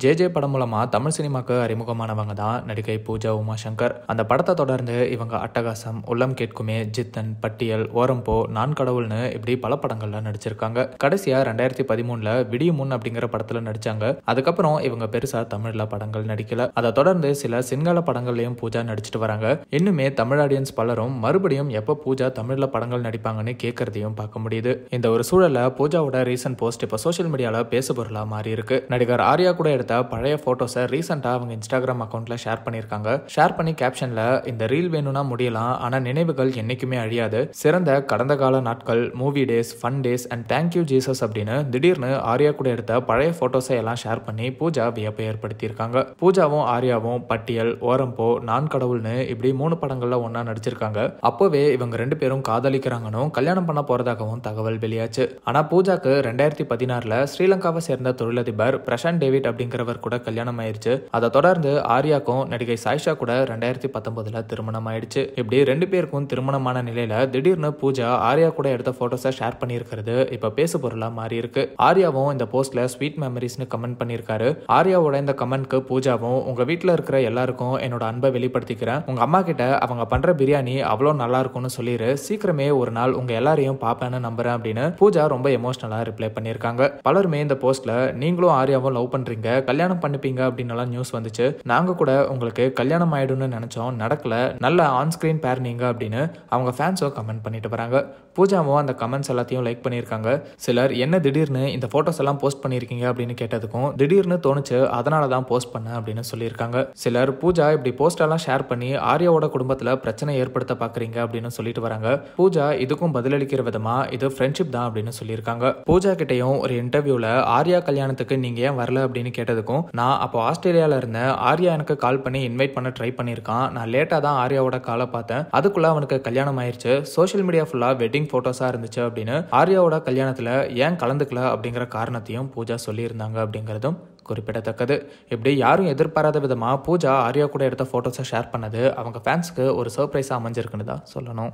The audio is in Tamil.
ஜே படம் மூலமா தமிழ் சினிமாக்கு அறிமுகமானவங்க தான் நடிகை பூஜா உமாசங்கர். அந்த படத்தை தொடர்ந்து இவங்க அட்டகாசம், உள்ளம் கேட்குமே, ஜித்தன், பட்டியல், ஓரம்போ, நான் கடவுள்னு இப்படி பல படங்கள்ல நடிச்சிருக்காங்க. கடைசியா 2013ல விடியும் முன் அப்படிங்கிற படத்துல நடிச்சாங்க. அதுக்கப்புறம் இவங்க பெருசா தமிழ்ல படங்கள் நடிக்கல. அதை தொடர்ந்து சில சிங்கள படங்கள்லயும் பூஜா நடிச்சிட்டு வராங்க. இன்னுமே தமிழ் ஆடியன்ஸ் பலரும் மறுபடியும் எப்ப பூஜா தமிழ்ல படங்கள் நடிப்பாங்கன்னு கேட்கறதையும் பார்க்க முடியுது. இந்த ஒரு சூழல்ல பூஜாவோட ரீசன்ட் போஸ்ட் இப்ப சோசியல் மீடியால பேசுபொருளா மாறி இருக்கு. நடிகர் ஆர்யா கூட எடுத்த பழைய போட்டோஸை ரீசெண்டா அவங்க இன்ஸ்டாகிராம் அக்கௌண்ட்ல ஷேர் பண்ணிருக்காங்க. ஷேர் பண்ணி கேப்ஷன்ல, இந்த ரீல் வேணும்னா முடியலாம், ஆனா நினைவுகள் என்னைக்குமே அழியாது, சிறந்த கடந்த கால நாட்கள், movie days, fun days and thank you Jesus அப்படின்னு திடீர்னு ஆர்யா கூட எடுத்த பழைய போட்டோஸை எல்லாம் ஷேர் பண்ணி பூஜா வியப்பை ஏற்படுத்தியிருக்காங்க. பூஜாவும் ஆர்யாவும் பட்டியல், ஓரம்போ, நான் கடவுள்னு இப்படி 3 படங்கள்ல ஒன்னா நடிச்சிருக்காங்க. அப்போவே இவங்க 2 பேரும் காதலிக்கிறாங்கன்னு கல்யாணம் பண்ண போறதாகவும் தகவல் வெளியாச்சு. ஆனா பூஜாக்கு 2016ல ஸ்ரீலங்காவை சேர்ந்த தொழிலதிபர் பிரசாந்த் டேவிட் அப்படிங்கிறவர் கூட கல்யாணம் ஆயிடுச்சு. அதை தொடர்ந்து ஆர்யாக்கும் நடிகை சாய்ஷா கூட 2019ல திருமணம் ஆயிடுச்சு. இப்படி 2 பேருக்கும் திருமணமான நிலையில திடீர்னு பூஜா ஆர்யா கூட எடுத்த போட்டோஸை ஷேர் பண்ணியிருக்கிறது இப்ப பேசு பொருளா மாறி இருக்கு. ஆர்யாவும் இந்த போஸ்ட்ல ஸ்வீட் மெமரிஸ்னு கமெண்ட் பண்ணியிருக்காரு. ஆர்யாவோட இந்த கமெண்ட்க்கு பூஜாவும், உங்க வீட்டுல இருக்கிற எல்லாருக்கும் என்னோட அன்பை வெளிப்படுத்திக்கிறேன். உங்க அம்மா கிட்ட அவங்க பண்ற பிரியாணி அவ்வளோ நல்லா இருக்கும்னு சொல்லிரு, சீக்கிரமே ஒரு நாள் உங்க எல்லாரையும் பாப்பேன்னு நம்புறேன் அப்படின்னு பூஜா ரொம்ப எமோஷனலா ரிப்ளை பண்ணியிருக்காங்க. பலருமே இந்த போஸ்ட்ல, நீங்களும் ஆர்யாவும் லவ் பண்றீங்க, கல்யாணம் பண்ணிப்பீங்க அப்படின்னு நியூஸ் வந்துச்சு, நாங்க கூட உங்களுக்கு கல்யாணம் ஆயிடும்னு நினைச்சோம், நடக்கல, நல்ல ஆன் ஸ்கிரீன் பேர் நீங்க அப்படின்னு அவங்க ஃபேன்ஸோ கமெண்ட் பண்ணிட்டு வராங்க. பூஜாவும் அந்த கமெண்ட்ஸ் எல்லாத்தையும் லைக் பண்ணியிருக்காங்க. சிலர் என்ன திடீர்னு இந்த போட்டோஸ் எல்லாம் போஸ்ட் பண்ணியிருக்கீங்க அப்படின்னு கேட்டதுக்கும், திடீர்னு தோணுச்சு, அதனால தான் போஸ்ட் பண்ணேன் அப்படின்னு சொல்லியிருக்காங்க. சிலர் பூஜா இப்படி போஸ்ட் எல்லாம் ஷேர் பண்ணி ஆர்யாவோட குடும்பத்துல பிரச்சனை ஏற்படுத்த பாக்குறீங்க அப்படின்னு சொல்லிட்டு வராங்க. பூஜா இதுக்கும் பதிலளிக்கிற விதமா இது ஃப்ரெண்ட்ஷிப் தான் அப்படின்னு சொல்லியிருக்காங்க. பூஜா கிட்டையும் ஒரு இன்டர்வியூல ஆர்யா கல்யாணத்துக்கு நீங்க ஏன் வரல அப்படின்னு கேட்டதுக்கும், நான் அப்போ ஆஸ்திரேலியால இருந்தேன், ஆர்யா எனக்கு கால் பண்ணி இன்வைட் பண்ண ட்ரை பண்ணியிருக்கான், நான் லேட்டா தான் ஆர்யாவோட காலை பார்த்தேன், அதுக்குள்ள அவனுக்கு கல்யாணம் ஆயிடுச்சு, சோஷியல் மீடியா ஃபுல்லா வெட்டிங் போட்டோஸா இருந்துச்சு அப்படின்னு ஆர்யாவோட கல்யாணத்துல ஏன் கலந்துக்கல அப்படிங்கிற காரணத்தையும் பூஜா சொல்லியிருந்தாங்க அப்படிங்கிறதும் குறிப்பிடத்தக்கது. இப்படி யாரும் எதிர்பாராத விதமா பூஜா ஆர்யா கூட எடுத்த போட்டோஸை ஷேர் பண்ணது அவங்க ஃபேன்ஸ்க்கு ஒரு சர்ப்ரைஸா அமைஞ்சிருக்குன்னு தான் சொல்லணும்.